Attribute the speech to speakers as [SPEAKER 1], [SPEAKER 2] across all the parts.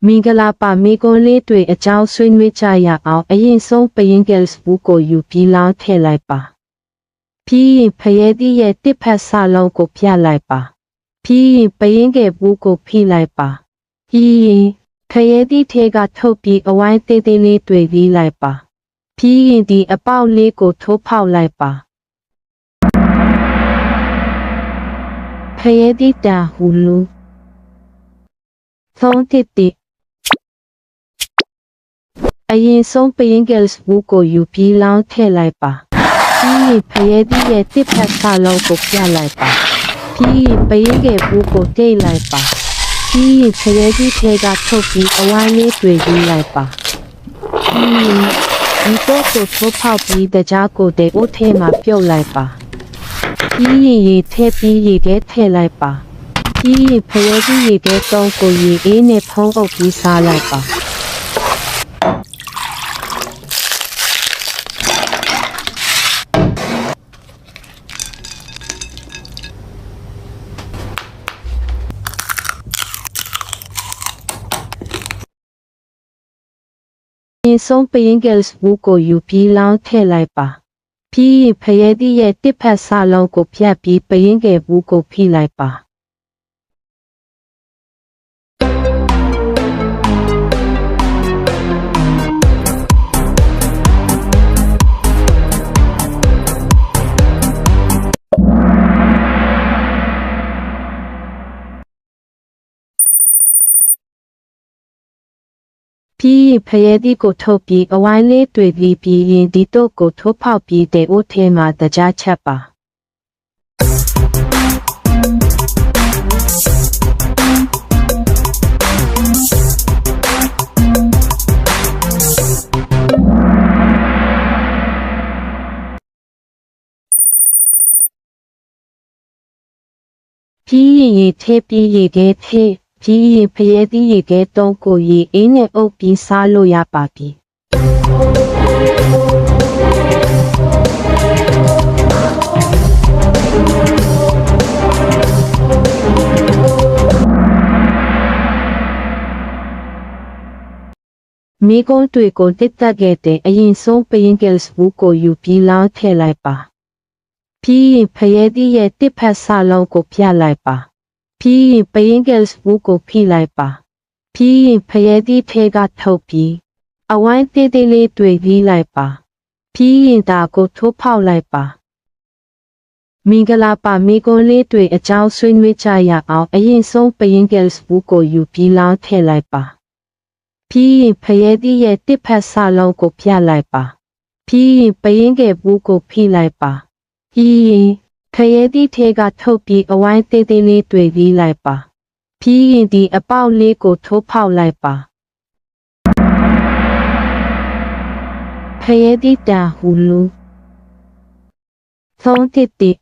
[SPEAKER 1] မင်္ဂလာပါမိကွန်းလေးတွေအကြောင်းဆွေးနွေးကြရအောင်အရင်ဆုံးပယင်းကယ်စ်ဘူးကိုယူပြီးလောင်းထည့်လိုက်ပါပြီးရင်ဖရဲသီးရဲ့တစ်ဖက်ဆလုံးကိုဖြတ်လိုက်ပါပြီးရင်ပယင်းကယ်ဘူးကိုဖိလိုက်ပါပြီးရင်ဖရဲသီးထဲကထုတ်ပြီးအဝိုင်းသေးသေးလေးတွေပြီးလိုက်ပါပြီးရင်ဒီအပေါက်လေးကိုထိုးဖောက်လိုက်ပါဖရဲသီးတန်ဟူလူသုံးတစ်တစ်အရင်ဆုံးပယင်းကယ်စ်ဘူးကိုယူပြီးလောင်းထည့်လိုက်ပါပြီးရင်ဖရဲသီးရဲ့တစ်ဖက်ဆလုံးကိုပြလိုက်ပါပြီးရင်ပယင်းကယ်ဘူးကိုတိတ်လိုက်ပါပြီးရင်ဖရဲသီးထဲကထုတ်ပြီးအဝိုင်းလေးတွေယူလိုက်ပါပြီးရင်ဒီတော့ကိုထိုးဖောက်ပြီးတကြားကိုတဲ့အိုးထဲမှာပြုတ်လိုက်ပါပြီးရင်ရေထည့်ပြီးရေထဲထည့်လိုက်ပါပြီးရင်ဖရဲသီးရေထဲသုံးကိုရေအေးနဲ့ဖုံးအုပ်ပြီးစားလိုက်ပါရင်ဆုံးပယင်းကယ်စ်ဘူးကိုယူပြီးလောင်းထည့်လိုက်ပါပြီးရင်ဖရဲသီးရဲ့တစ်ဖက်ဆလုံးကိုဖြတ်ပြီးပယင်းကယ်ဘူးကိုဖိလိုက်ပါပြီးရင်ဖရဲသီးကိုထုတ်ပြီးအဝိုင်းလေးတွေပြီးရင်ဒီတော့ကိုထိုးဖောက်ပြီးတဲ့အိုးထဲမှာတကြားချက်ပါပြီးရင်ရေထည့်ပြီးရေထဲထည့်ပြီးရင်ဖရဲသီးရေထဲသုံးကိုရေအေးနဲ့အုပ်ပြီးစားလို့ရပါပြီမိကုန်းတွေကိုတစ်သက်ခဲ့တဲ့အရင်ဆုံးပယင်းကယ်စ်ဘူးကိုယူပြီးလောင်းထည့်လိုက်ပါပြီးရင်ဖရဲသီးရဲ့တစ်ဖက်ဆလုံးကိုဖြတ်လိုက်ပါပြီးရင်ပယင်းကယ်စ်ဘူးကိုဖိလိုက်ပါပြီးရင်ဖရဲသီးထဲကထုတ်ပြီးအဝိုင်းသေးသေးလေးတွေပြီးလိုက်ပါပြီးရင်ဒါကိုထိုးဖောက်လိုက်ပါမင်္ဂလာပါမိကွန်းလေးတွေအကြောင်းဆွေးနွေးကြရအောင်အရင်ဆုံးပယင်းကယ်စ်ဘူးကိုယူပြီးလောင်းထည့်လိုက်ပါပြီးရင်ဖရဲသီးရဲ့တစ်ဖက်ဆလုံးကိုဖြတ်လိုက်ပါပြီးရင်ပယင်းကယ်ဘူးကိုဖိလိုက်ပါပြီးရင်ဖရဲသီးထဲကထုတ်ပြီးအဝိုင်းသေးသေးလေးတွေပြီးလိုက်ပါပြီးရင်ဒီအပေါက်လေးကိုထိုးဖောက်လိုက်ပါဖရဲသီးတန်ဟူလူသုံးတစ်တစ်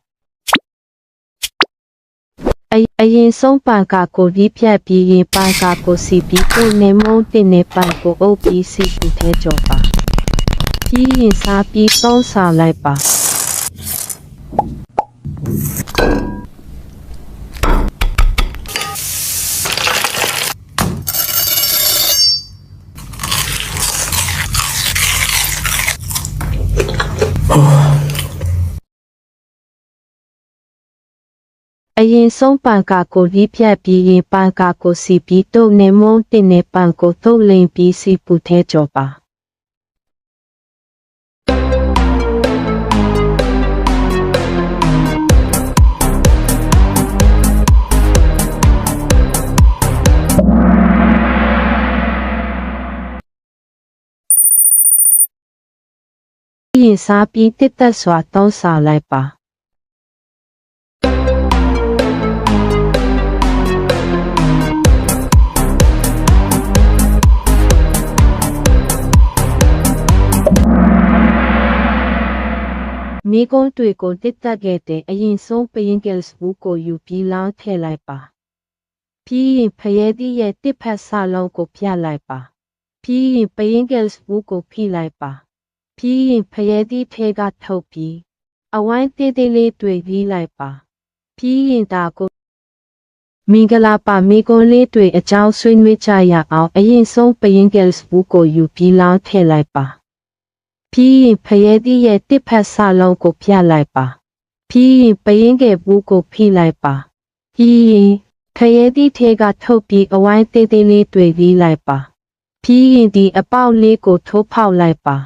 [SPEAKER 1] အရင်ဆုံးပန်ကာကိုပြီးဖြတ်ပြီးရင်ပန်ကာကိုစီပြီးကိုနေမုံတင်နေပန်ကိုအုပ်ပြီးစီပူထဲကြော်ပါပြီးရင်စားပြီးသုံးဆောင်လိုက်ပါအရင်ဆုံးပန်ကာကိုပြီးဖြတ်ပြီးရင်ပန်ကာကိုစီပြီးတော့နေမုံတင်နေပန်ကိုထုတ်လိမ်ပြီးစီပူထဲကြော်ပါရင်စားပြီးတစ်သက်စွာသုံးဆောင်လိုက်ပါမိကုန်းတွေကိုတစ်သက်ခဲ့တဲ့အရင်ဆုံးပယင်းကယ်စ်ဘူးကိုယူပြီးလောင်းထည့်လိုက်ပါပြီးရင်ဖရဲသီးရဲ့တစ်ဖက်ဆလုံးကိုဖြတ်လိုက်ပါပြီးရင်ပယင်းကယ်စ်ဘူးကိုဖိလိုက်ပါပြီးရင်ဖရဲသီးထဲကထုတ်ပြီးအဝိုင်းသေးသေးလေးတွေပြီးလိုက်ပါပြီးရင်ဒါကို မင်္ဂလာပါမိကွန်းလေးတွေအကြောင်းဆွေးနွေးကြရအောင်အရင်ဆုံးပရင်ကယ်စ်ဘူးကိုယူပြီးလောင်းထည့်လိုက်ပါပြီးရင်ဖရဲသီးရဲ့တစ်ဖက်ဆလုံးကိုပြလိုက်ပါပြီးရင်ပရင်ကယ်ဘူးကိုဖိလိုက်ပါပြီးရင်ဖရဲသီးထဲကထုတ်ပြီးအဝိုင်းသေးသေးလေးတွေပြီးလိုက်ပါပြီးရင်ဒီအပေါက်လေးကိုထိုးဖောက်လိုက်ပါ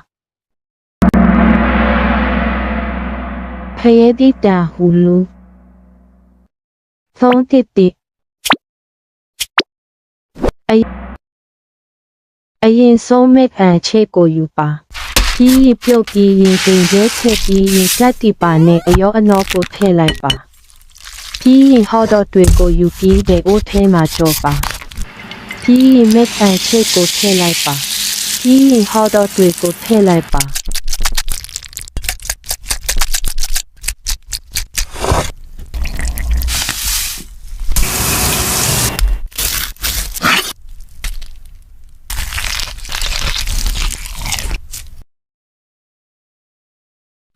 [SPEAKER 1] ဖရဲသီးတန်ဟူလူသုံးတစ်တစ်အရင်ဆုံးမဲ့ချိတ်ကိုယူပါပြီးရင်ပြုတ်ပြီးရင်တင်ရဲချက်ပြီးရင်ကတ်တီပါနဲ့အရောအနောကိုထည့်လိုက်ပါပြီးရင်ဟော့တော့တွေကိုယူပြီးတဲ့အိုးထဲမှာကြောပါပြီးရင်မဲ့ချိတ်ကိုထည့်လိုက်ပါပြီးရင်ဟော့တော့တွေကိုထည့်လိုက်ပါ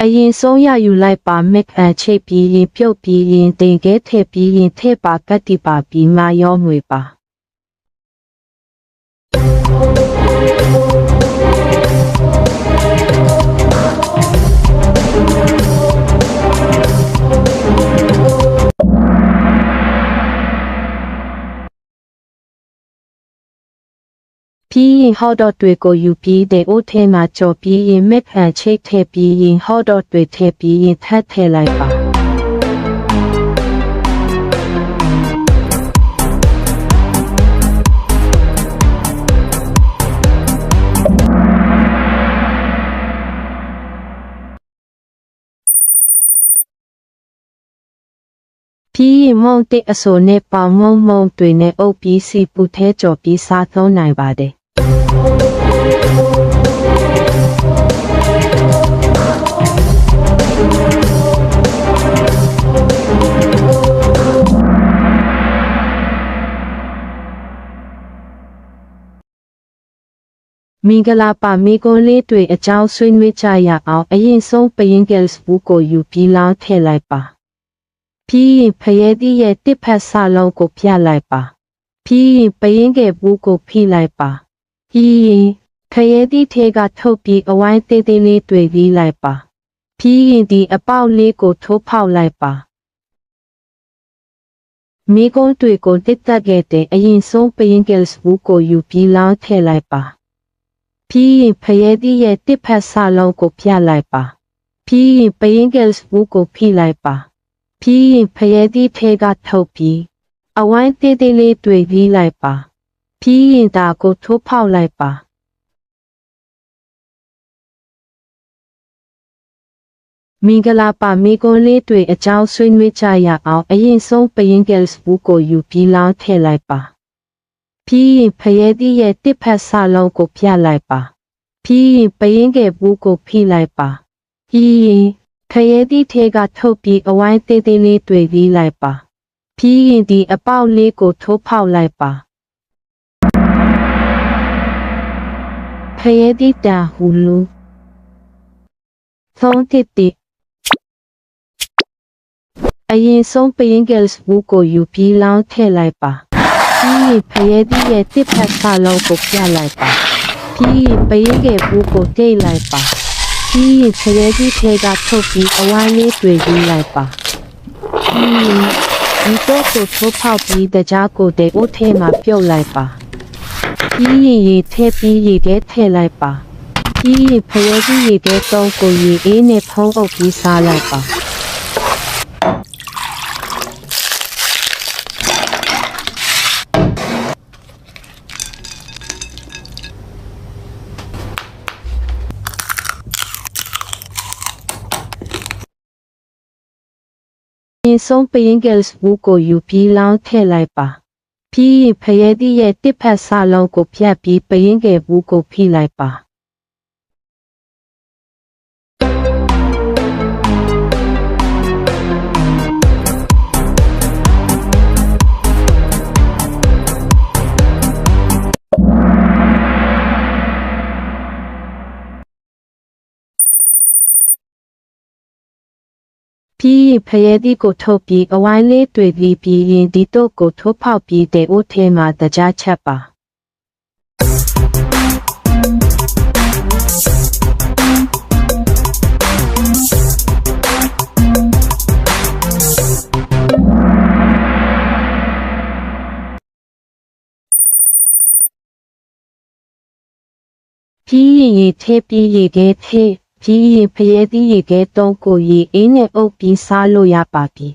[SPEAKER 1] အရင်ဆုံးရယူလိုက်ပါမက်ချိတ်ပြီးရင်ပြုတ်ပြီးရင်တင်ခဲထည့်ပြီးရင်ထည့်ပါကတ်တီပါပြီးမှရောငွေပါပြီးရင်ဟော့တော့တွေကိုယူပြီးတဲ့အိုးထဲမှာကြော်ပြီးရင်မက်ချိတ်ထည့်ပြီးရင်ဟော့တော့တွေထည့်ပြီးရင်ထပ်ထည့်လိုက်ပါပြီးရင်မုံတဲ့အစိုးနဲ့ပေါင်မုံတွေနဲ့အုပ်ပြီးစီပူထဲကြော်ပြီးစားသုံးနိုင်ပါတယ်မင်္ဂလာပါမိကွန်းလေးတွေအကြောင်းဆွေးနွေးကြရအောင်အရင်ဆုံးပရင်ကယ်စ်ဘူးကိုယူပြီးလောင်းထည့်လိုက်ပါပြီးရင်ဖရဲသီးရဲ့တစ်ဖက်ဆလုံးကိုပြလိုက်ပါပြီးရင်ပရင်ကယ်ဘူးကိုဖိလိုက်ပါပြီးရင်ဖရဲသီးထဲကထုတ်ပြီးအဝိုင်းသေးသေးလေးတွေပြီးလိုက်ပါပြီးရင်ဒီအပေါက်လေးကိုထိုးဖောက်လိုက်ပါမိကွန်းတွေကိုတစ်သက်ခဲ့တဲ့အရင်ဆုံးပရင်ကယ်စ်ဘူးကိုယူပြီးလောင်းထည့်လိုက်ပါပြီးရင်ဖရဲသီးရဲ့တစ်ဖက်ဆလုံးကိုပြလိုက်ပါပြီးရင်ပရင်ကယ်စ်ဘူးကိုဖိလိုက်ပါပြီးရင်ဖရဲသီးထဲကထုတ်ပြီးအဝိုင်းသေးသေးလေးတွေပြီးလိုက်ပါပြီးရင်ဒါကိုထိုးဖောက်လိုက်ပါမင်္ဂလာပါမိကွန်းလေးတွေအကြောင်းဆွေးနွေးကြရအောင်အရင်ဆုံးပရင်ကယ်စ်ဘူးကိုယူပြီးလောင်းထည့်လိုက်ပါပြီးရင်ဖရဲသီးရဲ့တစ်ဖက်ဆလုံးကိုပြလိုက်ပါပြီးရင်ပရင်ကယ်ဘူးကိုဖိလိုက်ပါပြီးရင်ဖရဲသီးထဲကထုတ်ပြီးအဝိုင်းသေးသေးလေးတွေပြီးလိုက်ပါပြီးရင်ဒီအပေါက်လေးကိုထိုးဖောက်လိုက်ပါဖရဲသီးတန်ဟူလူသုံးတစ်တစ်အရင်ဆုံးပရင်ကယ်စ်ဘူးကိုယူပြီးလောင်းထည့်လိုက်ပါပြီးရင်ဖရဲသီးရဲ့တစ်ဖက်ဆလုံးကိုပြလိုက်ပါပြီးရင်ပရင်ကယ်ဘူးကိုတိတ်လိုက်ပါပြီးရင်ဖရဲသီးထဲကထုတ်ပြီးအဝိုင်းလေးတွေပြီးလိုက်ပါပြီးရင်ဒီတော့ကိုထိုးဖောက်ပြီးတကြားကိုတဲ့အိုးထဲမှာပြုတ်လိုက်ပါပြီးရင်ရေထည့်ပြီးရေထဲထည့်လိုက်ပါပြီးရင်ဖရဲသီးရေထဲသုံးကိုရေအေးနဲ့ဖုံးအုပ်ပြီးစားလိုက်ပါရင်ဆုံးပရင်ကယ်စ်ဘူးကိုယူပြီးလောင်းထည့်လိုက်ပါပြီးရင်ဖရဲသီးရဲ့တစ်ဖက်ဆလုံးကိုဖြတ်ပြီးပရင်ကယ်ဘူးကိုဖိလိုက်ပါ ပြီးဖရဲသီးကိုထုတ်ပြီးအဝိုင်းလေးတွေ့ပြီးရင်ဒီတော့ကိုထိုးဖောက်ပြီးတဲ့အိုးထဲမှာတကြားချက်ပါပြီးရင်ရေထဲပြီးရေခဲထဲပြီးရင်ဖရဲသီးရေခဲတုံးကိုရေအေးနဲ့အုပ်ပြီးစားလို့ရပါပြီ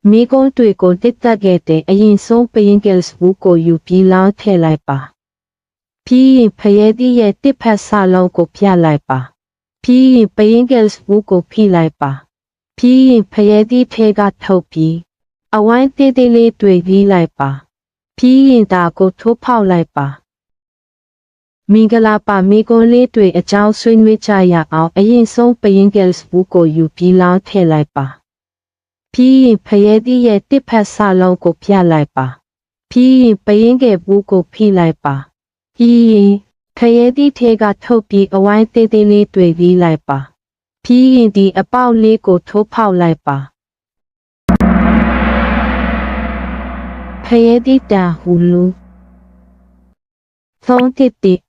[SPEAKER 1] မိကုန်းတွေကိုတက်တက်ခဲ့တဲ့အရင်ဆုံးပရင်ကယ်စ်ဘူးကိုယူပြီးလောင်းထည့်လိုက်ပါပြီးရင်ဖရဲသီးရဲ့တစ်ဖက်ဆလုံးကိုဖြတ်လိုက်ပါပြီးရင်ပရင်ကယ်စ်ဘူးကိုဖိလိုက်ပါပြီးရင်ဖရဲသီးထဲကထုတ်ပြီးအဝိုင်းသေးသေးလေးတွေ့ပြီးလိုက်ပါပြီးရင်ဒါကိုထိုးဖောက်လိုက်ပါမင်္ဂလာပါမိကုန်းလေးတွေအကြောင်းဆွေးနွေးကြရအောင်အရင်ဆုံးပရင်ကယ်စ်ဘူးကိုယူပြီးလောင်းထည့်လိုက်ပါပြီးရင်ဖရဲသီးရဲ့တစ်ဖက်ဆလုံးကိုဖြတ်လိုက်ပါပြီးရင်ပရင်ကယ်ဘူးကိုဖိလိုက်ပါပြီးရင်ဖရဲသီးထဲကထုတ်ပြီးအဝိုင်းသေးသေးလေးတွေ့ပြီးလိုက်ပါပြီးရင်ဒီအပေါက်လေးကိုထိုးဖောက်လိုက်ပါဖရဲသီးတန်ဟူလူသုံးတစ်တစ်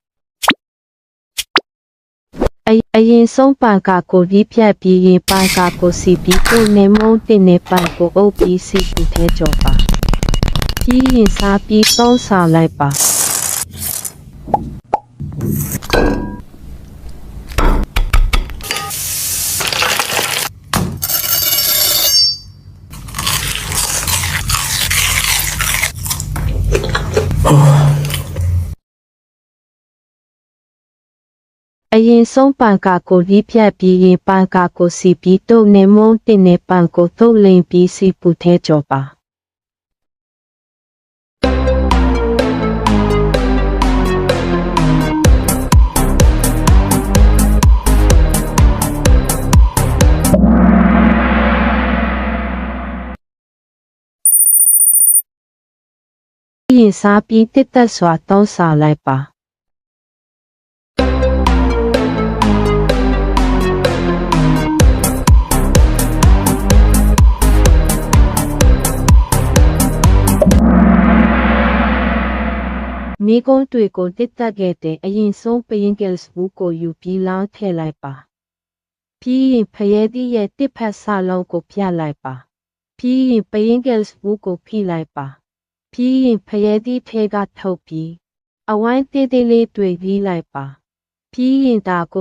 [SPEAKER 1] အရင်ဆုံးပန်ကာကိုပြီးဖြတ်ပြီးရင်ပန်ကာကိုစီပြီးကိုနေမုံတင်နေပန်ကိုအုပ်ပြီးစီပူထဲကြော်ပါပြီးရင်စားပြီးသုံးဆောင်လိုက်ပါအရင်ဆုံးပန်ကာကိုပြီးဖြတ်ပြီးရင်ပန်ကာကိုစီပြီးတော့နေမုံတင်နေပန်ကိုထုတ်လင်းပြီးစီပူထဲကြော်ပါရင်စားပြီးတစ်သက်စွာသုံးဆောင်လိုက်ပါမိကုန်းတွေကိုတက်တက်ခဲ့တဲ့အရင်ဆုံးပရင်ကယ်စ်ဘူးကိုယူပြီးလောင်းထည့်လိုက်ပါပြီးရင်ဖရဲသီးရဲ့တစ်ဖက်ဆလုံးကိုဖြတ်လိုက်ပါပြီးရင်ပရင်ကယ်စ်ဘူးကိုဖိလိုက်ပါပြီးရင်ဖရဲသီးထဲကထုတ်ပြီးအဝိုင်းသေးသေးလေးတွေ့ပြီးလိုက်ပါပြီးရင်ဒါကို